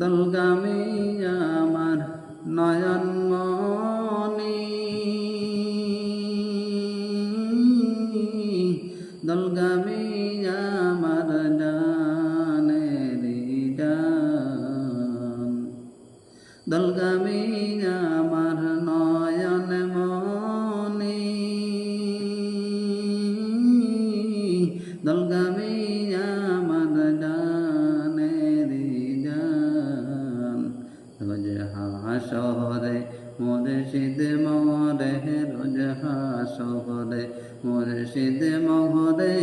দলগামী আমার নয়ন মনি, দলগামী আমার জানেরি জান, দলগামী আমার নয়ন মনি, দলগামী আমার জানেরি জান। রোজ হাসরে মুর্শিদ মরে, রোজ হাসরে মুর্শিদ মরে